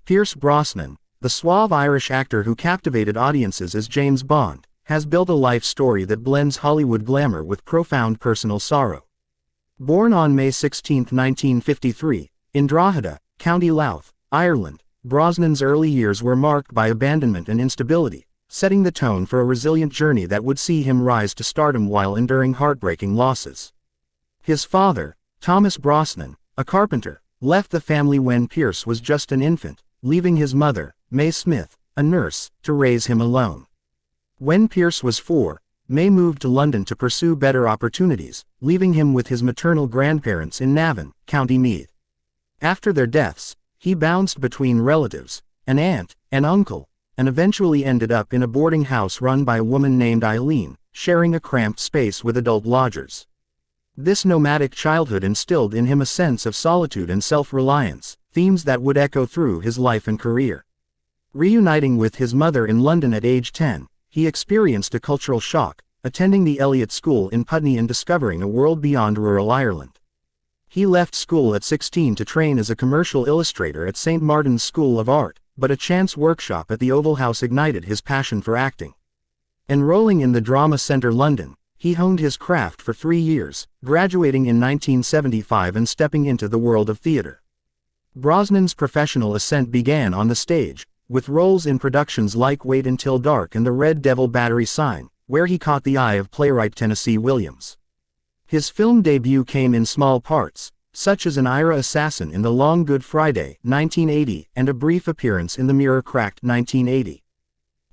Pierce Brosnan, the suave Irish actor who captivated audiences as James Bond, has built a life story that blends Hollywood glamour with profound personal sorrow. Born on May 16, 1953, in Drogheda, County Louth, Ireland, Brosnan's early years were marked by abandonment and instability, setting the tone for a resilient journey that would see him rise to stardom while enduring heartbreaking losses. His father, Thomas Brosnan, a carpenter, left the family when Pierce was just an infant, leaving his mother, May Smith, a nurse, to raise him alone. When Pierce was 4, May moved to London to pursue better opportunities, leaving him with his maternal grandparents in Navan, County Meath. After their deaths, he bounced between relatives, an aunt, and uncle, and eventually ended up in a boarding house run by a woman named Eileen, sharing a cramped space with adult lodgers. This nomadic childhood instilled in him a sense of solitude and self-reliance, themes that would echo through his life and career. Reuniting with his mother in London at age 10, he experienced a cultural shock, attending the Elliott School in Putney and discovering a world beyond rural Ireland. He left school at 16 to train as a commercial illustrator at St. Martin's School of Art, but a chance workshop at the Oval House ignited his passion for acting. Enrolling in the Drama Centre London, he honed his craft for 3 years, graduating in 1975 and stepping into the world of theatre. Brosnan's professional ascent began on the stage, with roles in productions like Wait Until Dark and The Red Devil Battery Sign, where he caught the eye of playwright Tennessee Williams. His film debut came in small parts, such as an Ira assassin in The Long Good Friday, 1980, and a brief appearance in The Mirror Cracked, 1980.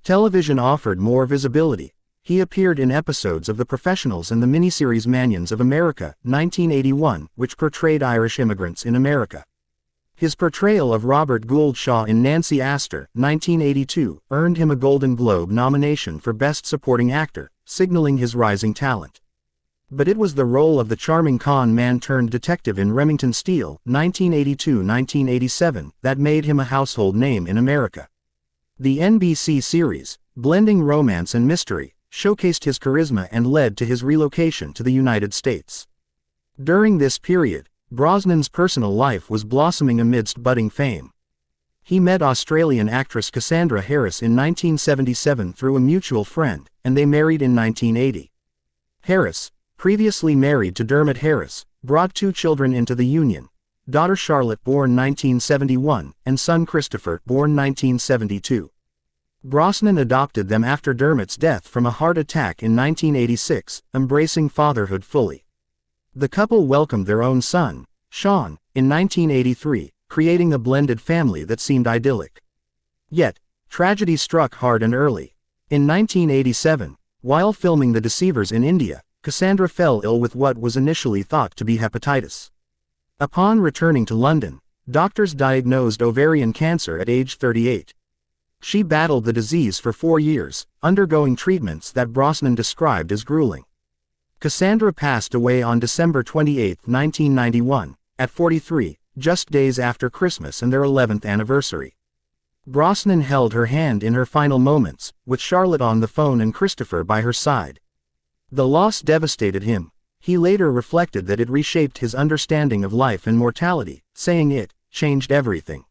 Television offered more visibility. He appeared in episodes of The Professionals and the miniseries Manions of America, 1981, which portrayed Irish immigrants in America. His portrayal of Robert Gould Shaw in Nancy Astor, 1982, earned him a Golden Globe nomination for Best Supporting Actor, signaling his rising talent. But it was the role of the charming con man turned detective in Remington Steele, 1982-1987, that made him a household name in America. The NBC series, blending romance and mystery, showcased his charisma and led to his relocation to the United States. During this period, Brosnan's personal life was blossoming amidst budding fame. He met Australian actress Cassandra Harris in 1977 through a mutual friend, and they married in 1980. Harris, previously married to Dermot Harris, brought 2 children into the union, daughter Charlotte born 1971, and son Christopher born 1972. Brosnan adopted them after Dermot's death from a heart attack in 1986, embracing fatherhood fully. The couple welcomed their own son, Sean, in 1983, creating a blended family that seemed idyllic. Yet, tragedy struck hard and early. In 1987, while filming The Deceivers in India, Cassandra fell ill with what was initially thought to be hepatitis. Upon returning to London, doctors diagnosed ovarian cancer at age 38. She battled the disease for 4 years, undergoing treatments that Brosnan described as grueling. Cassandra passed away on December 28, 1991, at 43, just days after Christmas and their 11th anniversary. Brosnan held her hand in her final moments, with Charlotte on the phone and Christopher by her side. The loss devastated him. He later reflected that it reshaped his understanding of life and mortality, saying it changed everything.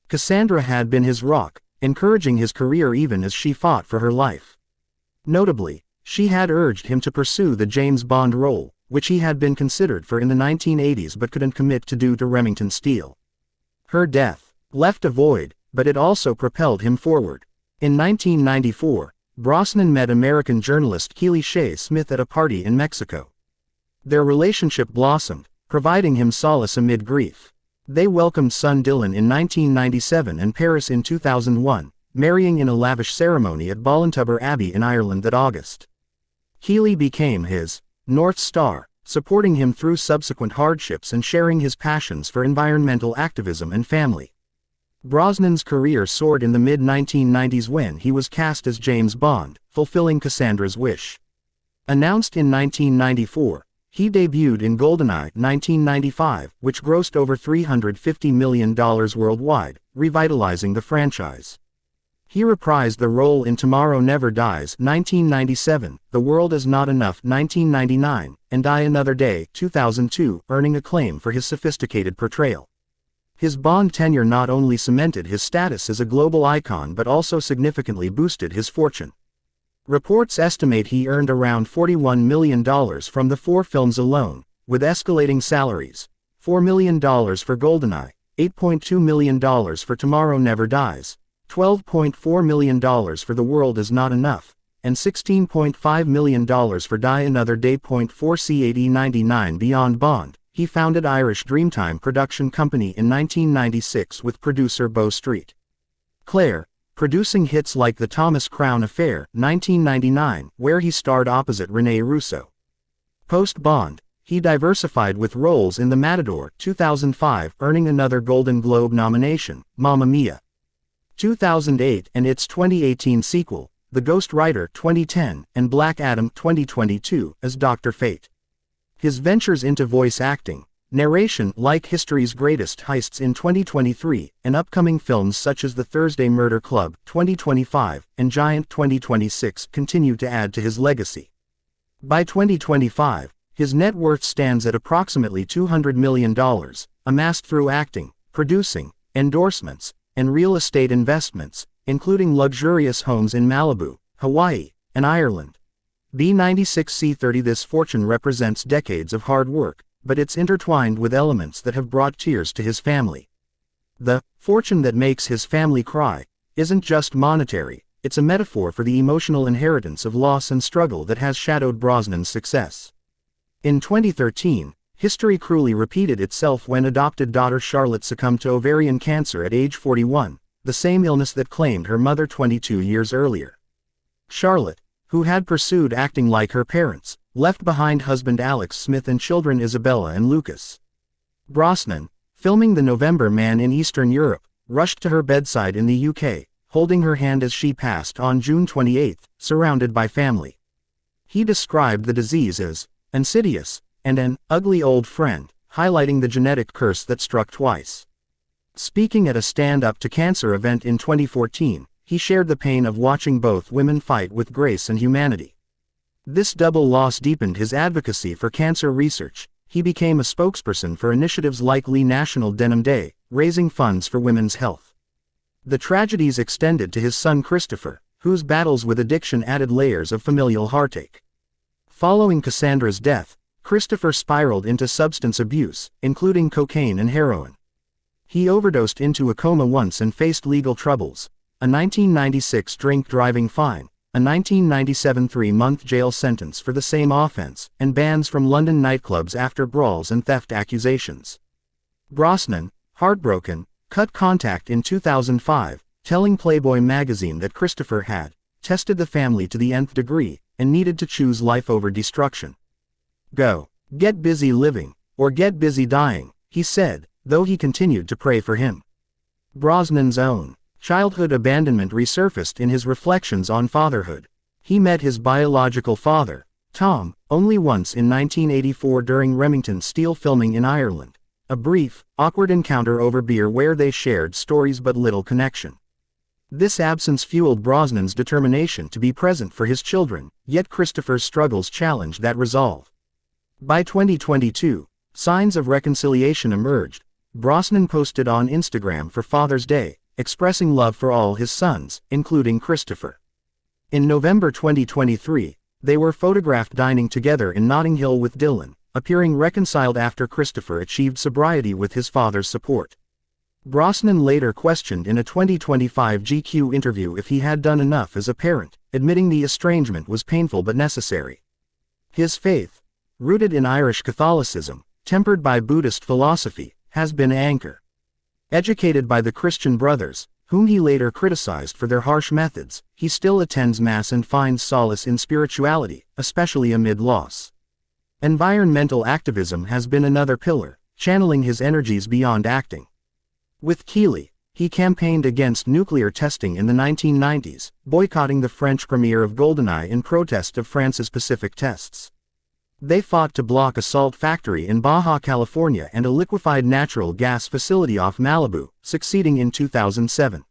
Cassandra had been his rock, encouraging his career even as she fought for her life. Notably, she had urged him to pursue the James Bond role, which he had been considered for in the 1980s but couldn't commit to due to Remington Steele. Her death left a void, but it also propelled him forward. In 1994, Brosnan met American journalist Keely Shea Smith at a party in Mexico. Their relationship blossomed, providing him solace amid grief. They welcomed son Dylan in 1997 and Paris in 2001, marrying in a lavish ceremony at Ballintubber Abbey in Ireland that August. Keely became his North Star, supporting him through subsequent hardships and sharing his passions for environmental activism and family. Brosnan's career soared in the mid-1990s when he was cast as James Bond, fulfilling Cassandra's wish. Announced in 1994, he debuted in GoldenEye 1995, which grossed over $350 million worldwide, revitalizing the franchise. He reprised the role in Tomorrow Never Dies 1997, The World Is Not Enough 1999, and Die Another Day 2002, earning acclaim for his sophisticated portrayal. His Bond tenure not only cemented his status as a global icon but also significantly boosted his fortune. Reports estimate he earned around $41 million from the 4 films alone, with escalating salaries: $4 million for GoldenEye, $8.2 million for Tomorrow Never Dies, $12.4 million for The World Is Not Enough, and $16.5 million for Die Another Day. 4 CAD99 Beyond Bond, he founded Irish Dreamtime production company in 1996 with producer Beau Street. Claire, producing hits like The Thomas Crown Affair, 1999, where he starred opposite Rene Russo. Post-Bond, he diversified with roles in The Matador, 2005, earning another Golden Globe nomination, Mamma Mia! 2008, and its 2018 sequel, The Ghost Rider, 2010, and Black Adam, 2022, as Dr. Fate. His ventures into voice acting, narration, like History's Greatest Heists in 2023, and upcoming films such as The Thursday Murder Club, 2025, and Giant 2026 continue to add to his legacy. By 2025, his net worth stands at approximately $200 million, amassed through acting, producing, endorsements, and real estate investments, including luxurious homes in Malibu, Hawaii, and Ireland. B96C30 This fortune represents decades of hard work, but it's intertwined with elements that have brought tears to his family. The fortune that makes his family cry isn't just monetary, it's a metaphor for the emotional inheritance of loss and struggle that has shadowed Brosnan's success. In 2013, history cruelly repeated itself when adopted daughter Charlotte succumbed to ovarian cancer at age 41, the same illness that claimed her mother 22 years earlier. Charlotte, who had pursued acting like her parents, left behind husband Alex Smith and children Isabella and Lucas. Brosnan, filming The November Man in Eastern Europe, rushed to her bedside in the UK, holding her hand as she passed on June 28, surrounded by family. He described the disease as insidious and an ugly old friend, highlighting the genetic curse that struck twice. Speaking at a Stand Up to Cancer event in 2014, he shared the pain of watching both women fight with grace and humanity. This double loss deepened his advocacy for cancer research. He became a spokesperson for initiatives like Lee National Denim Day, raising funds for women's health. The tragedies extended to his son Christopher, whose battles with addiction added layers of familial heartache. Following Cassandra's death, Christopher spiraled into substance abuse, including cocaine and heroin. He overdosed into a coma once and faced legal troubles: a 1996 drink-driving fine, a 1997 3-month jail sentence for the same offense, and bans from London nightclubs after brawls and theft accusations. Brosnan, heartbroken, cut contact in 2005, telling Playboy magazine that Christopher had tested the family to the nth degree and needed to choose life over destruction. "Go. Get busy living, or get busy dying," he said, though he continued to pray for him. Brosnan's own childhood abandonment resurfaced in his reflections on fatherhood. He met his biological father, Tom, only once in 1984 during Remington Steele filming in Ireland. A brief, awkward encounter over beer where they shared stories but little connection. This absence fueled Brosnan's determination to be present for his children, yet Christopher's struggles challenged that resolve. By 2022, signs of reconciliation emerged. Brosnan posted on Instagram for Father's Day, expressing love for all his sons, including Christopher. In November 2023, they were photographed dining together in Notting Hill with Dylan, appearing reconciled after Christopher achieved sobriety with his father's support. Brosnan later questioned in a 2025 GQ interview if he had done enough as a parent, admitting the estrangement was painful but necessary. His faith, rooted in Irish Catholicism, tempered by Buddhist philosophy, has been an anchor. Educated by the Christian Brothers, whom he later criticized for their harsh methods, he still attends Mass and finds solace in spirituality, especially amid loss. Environmental activism has been another pillar, channeling his energies beyond acting. With Keeley, he campaigned against nuclear testing in the 1990s, boycotting the French premiere of GoldenEye in protest of France's Pacific tests. They fought to block a salt factory in Baja California and a liquefied natural gas facility off Malibu, succeeding in 2007.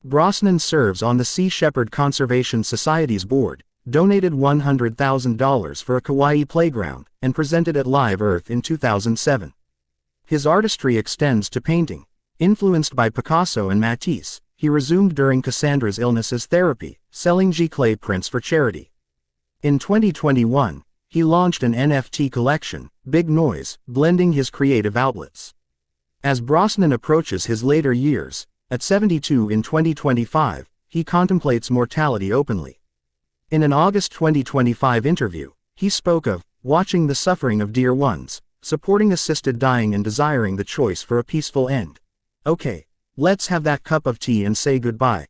Brosnan serves on the Sea Shepherd Conservation Society's board, donated $100,000 for a Kauai playground, and presented at Live Earth in 2007. His artistry extends to painting, Influenced by Picasso and Matisse, he resumed during Cassandra's illness as therapy, selling clay prints for charity. In 2021, he launched an NFT collection, Big Noise, blending his creative outlets. As Brosnan approaches his later years, at 72 in 2025, he contemplates mortality openly. In an August 2025 interview, he spoke of watching the suffering of dear ones, supporting assisted dying and desiring the choice for a peaceful end. Okay, let's have that cup of tea and say goodbye.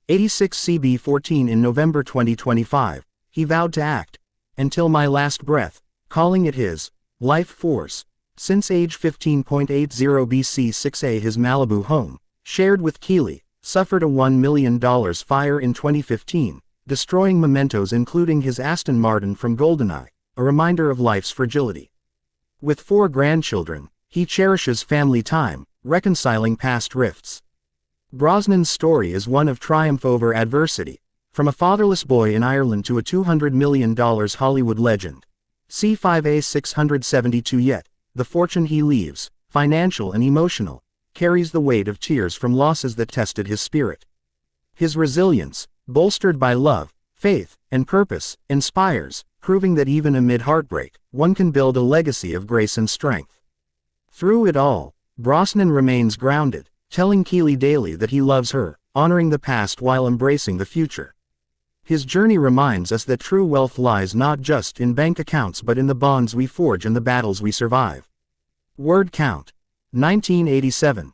86 CB14 in November 2025, he vowed to act, until my last breath, calling it his life force. Since age 15.80 BC6A his Malibu home, shared with Keeley, suffered a $1 million fire in 2015, destroying mementos including his Aston Martin from GoldenEye, a reminder of life's fragility. With 4 grandchildren, he cherishes family time, reconciling past rifts. Brosnan's story is one of triumph over adversity, from a fatherless boy in Ireland to a $200 million Hollywood legend. C5A 672 Yet, the fortune he leaves, financial and emotional, carries the weight of tears from losses that tested his spirit. His resilience, bolstered by love, faith, and purpose, inspires, proving that even amid heartbreak, one can build a legacy of grace and strength. Through it all, Brosnan remains grounded, telling Keeley daily that he loves her, honoring the past while embracing the future. His journey reminds us that true wealth lies not just in bank accounts but in the bonds we forge and the battles we survive. Word count: 1987.